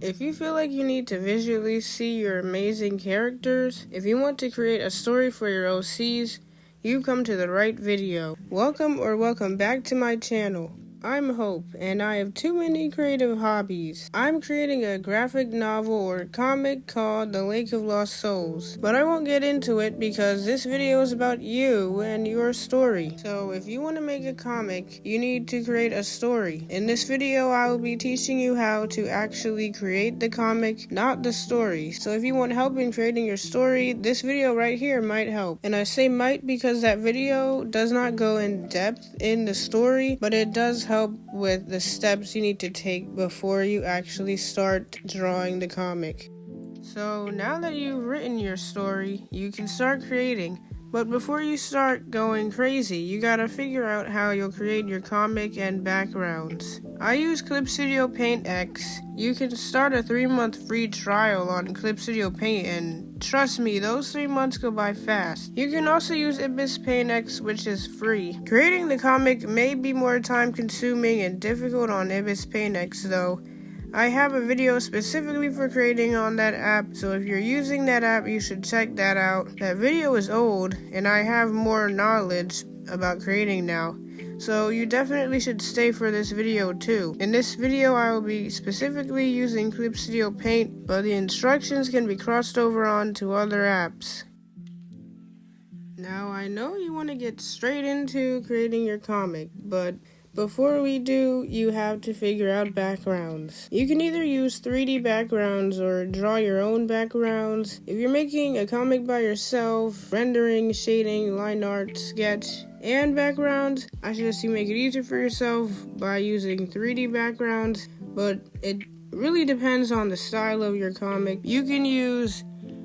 If you feel like you need to visually see your amazing characters, if you want to create a story for your OCs, you've come to the right video. Welcome back to my channel. I'm Hope, and I have too many creative hobbies. I'm creating a graphic novel or comic called The Lake of Lost Souls, but I won't get into it because this video is about you and your story. So if you want to make a comic, you need to create a story. In this video, I will be teaching you how to actually create the comic, not the story. So if you want help in creating your story, this video right here might help. And I say might because that video does not go in depth in the story, but it does help with the steps you need to take before you actually start drawing the comic. So now that you've written your story, you can start creating. But before you start going crazy, you gotta figure out how you'll create your comic and backgrounds. I use Clip Studio Paint X. You can start a 3-month free trial on Clip Studio Paint, and trust me, those 3 months go by fast. You can also use Ibis Paint X, which is free. Creating the comic may be more time consuming and difficult on Ibis Paint X though. I have a video specifically for creating on that app, so if you're using that app, you should check that out. That video is old, and I have more knowledge about creating now, so you definitely should stay for this video too. In this video, I will be specifically using Clip Studio Paint, but the instructions can be crossed over onto other apps. Now, I know you want to get straight into creating your comic, but before we do, you have to figure out backgrounds. You can either use 3D backgrounds or draw your own backgrounds. If you're making a comic by yourself, rendering, shading, line art, sketch, and backgrounds, I suggest you make it easier for yourself by using 3D backgrounds, but it really depends on the style of your comic. You can use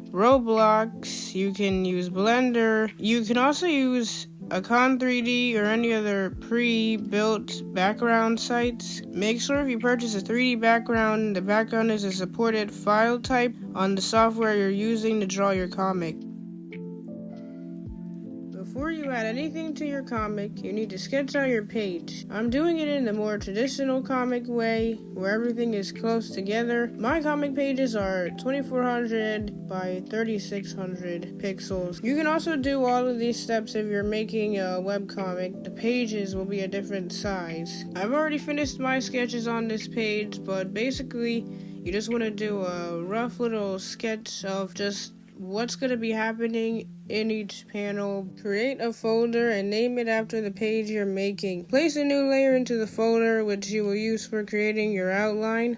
Roblox, you can use Blender, you can also use Icon3D or any other pre-built background sites. Make sure if you purchase a 3D background, the background is a supported file type on the software you're using to draw your comic. Before you add anything to your comic, you need to sketch out your page. I'm doing it in the more traditional comic way, where everything is close together. My comic pages are 2400 by 3600 pixels. You can also do all of these steps if you're making a webcomic. The pages will be a different size. I've already finished my sketches on this page, but basically, you just want to do a rough little sketch of just what's going to be happening in each panel. Create a folder and name it after the page you're making. Place a new layer into the folder, which you will use for creating your outline.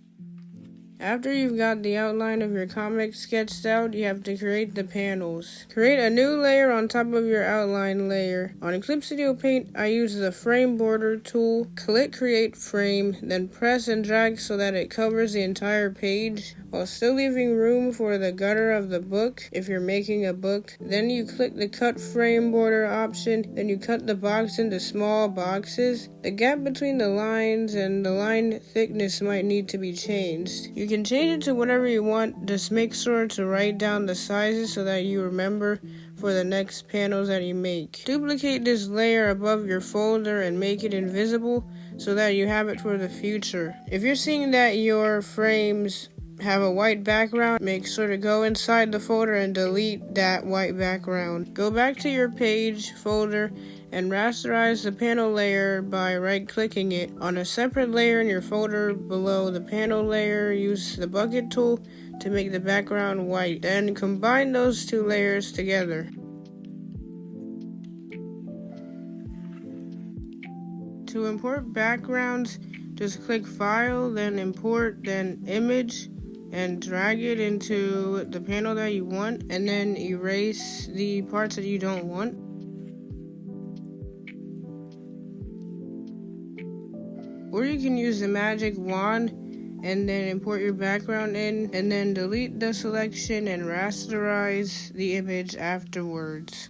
After you've got the outline of your comic sketched out, you have to create the panels. Create a new layer on top of your outline layer. On Clip Studio Paint, I use the frame border tool. Click Create Frame, then press and drag so that it covers the entire page, while still leaving room for the gutter of the book if you're making a book. Then you click the Cut Frame Border option, then you cut the box into small boxes. The gap between the lines and the line thickness might need to be changed. You can change it to whatever you want, just make sure to write down the sizes so that you remember for the next panels that you make. Duplicate this layer above your folder and make it invisible so that you have it for the future. If you're seeing that your frames have a white background, make sure to go inside the folder and delete that white background. Go back to your page folder and rasterize the panel layer by right-clicking it. On a separate layer in your folder below the panel layer, use the bucket tool to make the background white. Then combine those two layers together. To import backgrounds, just click File, then Import, then Image, and drag it into the panel that you want, and then erase the parts that you don't want. Or you can use the magic wand and then import your background in, and then delete the selection and rasterize the image afterwards.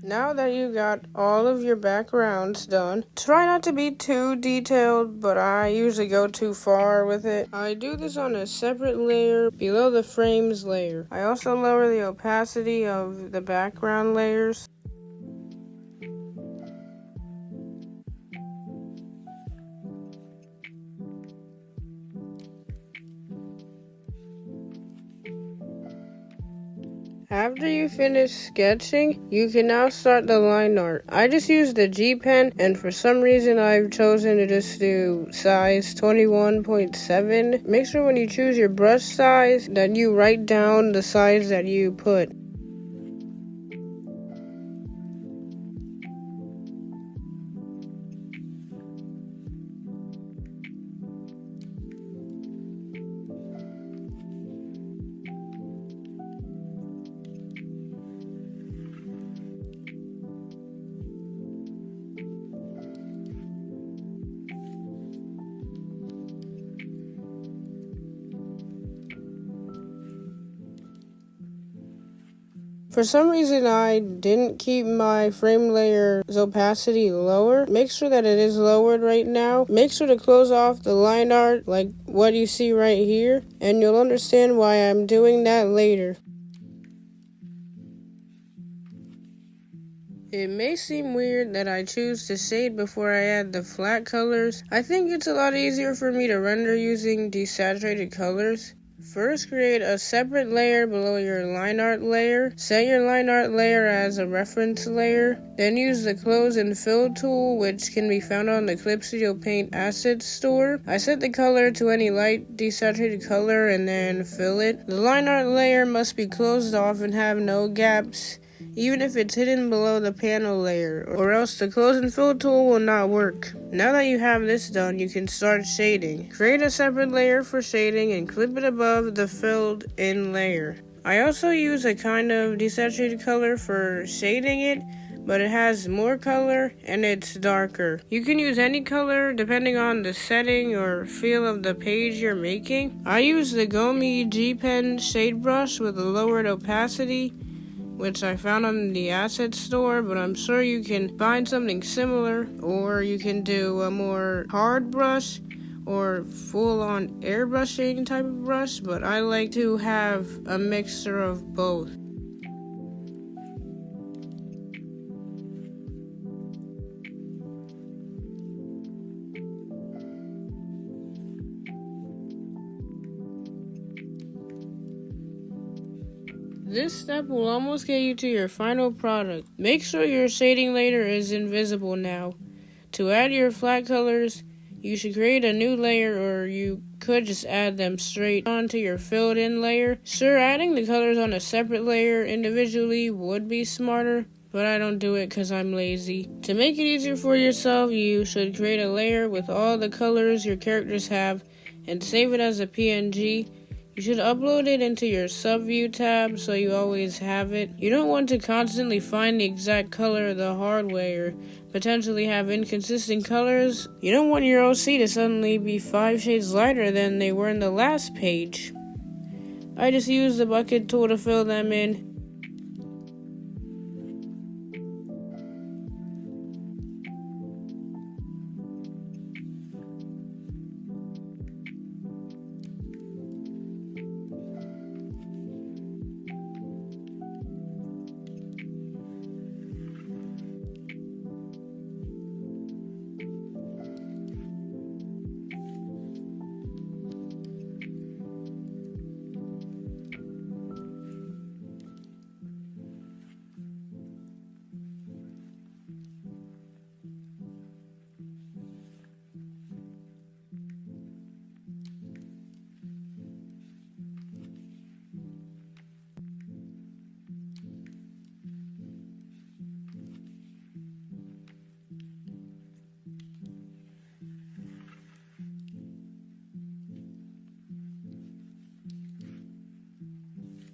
Now that you got all of your backgrounds done, try not to be too detailed, but I usually go too far with it. I do this on a separate layer below the frames layer. I also lower the opacity of the background layers. After you finish sketching, you can now start the line art. I just used the G pen, and for some reason I've chosen to just do size 21.7. Make sure when you choose your brush size that you write down the size that you put. For some reason, I didn't keep my frame layer's opacity lower. Make sure that it is lowered right now. Make sure to close off the line art like what you see right here, and you'll understand why I'm doing that later. It may seem weird that I choose to shade before I add the flat colors. I think it's a lot easier for me to render using desaturated colors. First, create a separate layer below your line art layer. Set your line art layer as a reference layer. Then use the Close and Fill tool, which can be found on the Clip Studio Paint Assets store. I set the color to any light desaturated color and then fill it. The line art layer must be closed off and have no gaps, even if it's hidden below the panel layer, or else the Close and Fill tool will not work. Now that you have this done, you can start shading. Create a separate layer for shading and clip it above the filled in layer. I also use a kind of desaturated color for shading it, but it has more color and it's darker. You can use any color depending on the setting or feel of the page you're making. I use the Gomi G Pen shade brush with a lowered opacity, which I found on the asset store, but I'm sure you can find something similar, or you can do a more hard brush or full-on airbrushing type of brush, but I like to have a mixture of both. This step will almost get you to your final product. Make sure your shading layer is invisible now. To add your flat colors, you should create a new layer, or you could just add them straight onto your filled in layer. Sure, adding the colors on a separate layer individually would be smarter, but I don't do it because I'm lazy. To make it easier for yourself, you should create a layer with all the colors your characters have and save it as a PNG. You should upload it into your subview tab so you always have it. You don't want to constantly find the exact color the hard way or potentially have inconsistent colors. You don't want your OC to suddenly be 5 shades lighter than they were in the last page. I just use the bucket tool to fill them in.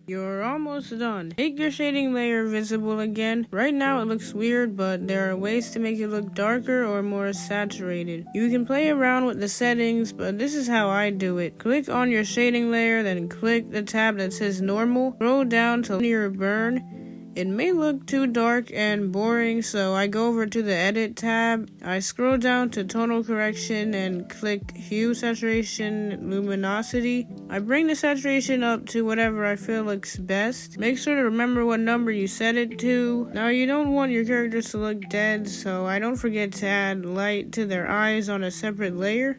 You're almost done. Make your shading layer visible again. Right now it looks weird, but there are ways to make it look darker or more saturated. You can play around with the settings, but this is how I do it. Click on your shading layer, then click the tab that says normal. Scroll down to linear burn. It may look too dark and boring, so I go over to the edit tab. I scroll down to tonal correction and click hue, saturation, luminosity. I bring the saturation up to whatever I feel looks best. Make sure to remember what number you set it to. Now you don't want your characters to look dead, so I don't forget to add light to their eyes on a separate layer.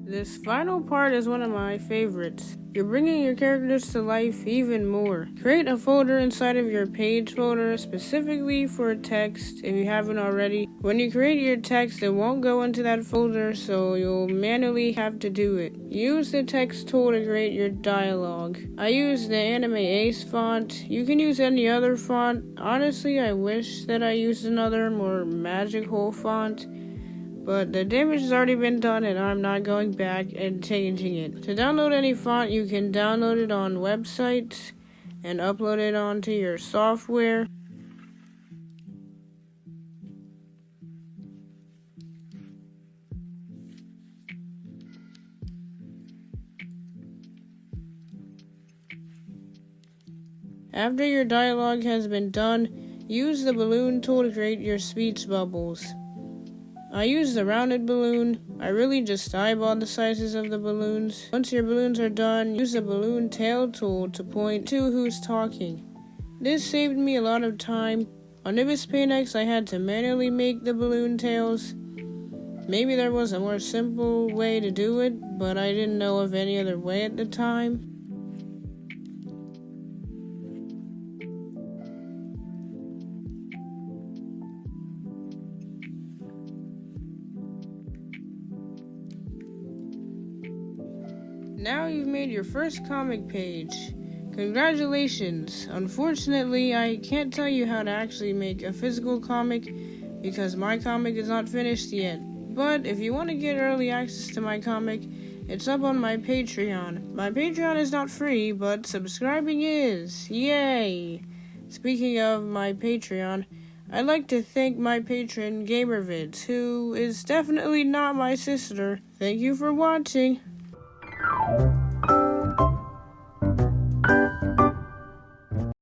This final part is one of my favorites. You're bringing your characters to life even more. Create a folder inside of your page folder specifically for text if you haven't already. When you create your text, it won't go into that folder, so you'll manually have to do it. Use the text tool to create your dialogue. I use the Anime Ace font. You can use any other font. Honestly, I wish that I used another more magical font, but the damage has already been done and I'm not going back and changing it. To download any font, you can download it on websites and upload it onto your software. After your dialogue has been done, use the balloon tool to create your speech bubbles. I use the rounded balloon. I really just eyeball the sizes of the balloons. Once your balloons are done, use the balloon tail tool to point to who's talking. This saved me a lot of time. On Nimbus Paint X, I had to manually make the balloon tails. Maybe there was a more simple way to do it, but I didn't know of any other way at the time. Now you've made your first comic page. Congratulations! Unfortunately, I can't tell you how to actually make a physical comic because my comic is not finished yet. But if you want to get early access to my comic, it's up on my Patreon. My Patreon is not free, but subscribing is. Yay! Speaking of my Patreon, I'd like to thank my patron GamerVids, who is definitely not my sister. Thank you for watching.